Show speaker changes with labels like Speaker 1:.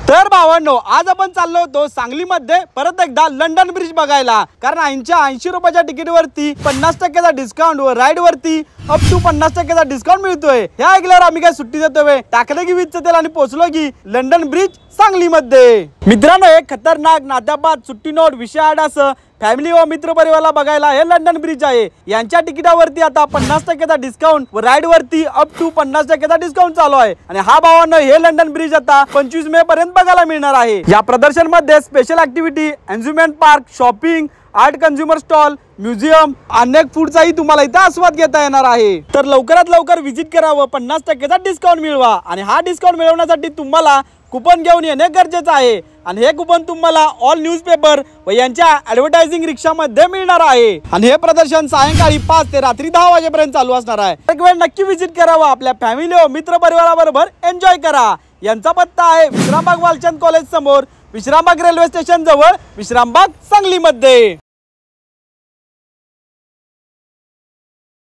Speaker 1: तर भावांनो, आज आपण चाललो होतो सांगलीमध्ये परत एकदा लंडन ब्रिज बघायला। कारण 80 रुपयाच्या तिकीटवरती 50% डिस्काउंट व राईड वरती अप टू 50% डिस्काउंट मिळतोय। हे ऐकल्यावर आम्ही काय सुट्टी देतोय, टाकले की वीज तेल आणि पोहोचलो की लंडन ब्रिज सांगलीमध्ये। मित्रांनो, एक खतरनाक नात्यापात सुट्टी नोट विषय आडासह फॅमिली व मित्र परिवाराला बघायला हे लंडन ब्रिज आहे। यांच्या तिकिटावरती आता 50% डिस्काउंट व राईड वरती अप टू 50% डिस्काउंट चालू आहे। आणि हा भावांनो, हे लंडन ब्रिज आता 25 मे पर्यंत बघायला मिळणार आहे। या प्रदर्शन मध्ये special activity, enjoyment park, shopping, art, consumer stall, museum, अनेक फूडचाही तुम्हाला इथे आस्वाद घेता येणार आहे। तर लवकरात लवकर व्हिजिट करा व 50% डिस्काउंट मिळवा। आणि हा डिस्काउंट मिळवण्यासाठी तुम्हाला कुपन घेऊन येणे गरजेचे आहे। आणि हे कुपन तुम्हाला ऑल न्यूजपेपर व यांच्या ऍडव्हर्टायझिंग रिक्षामध्ये मिळणार आहे। आणि हे प्रदर्शन सायंकाळी 5 ते रात्री 10 वाजेपर्यंत चालू असणार आहे। एक वेळ नक्की व्हिजिट करा व आपल्या फॅमिली व मित्र परिवाराबरोबर एन्जॉय करा। यांचा पत्ता आहे विश्रामबाग वालचंद कॉलेज समोर, विश्रामबाग रेल्वे स्टेशन जवळ, विश्रामबाग सांगलीमध्ये।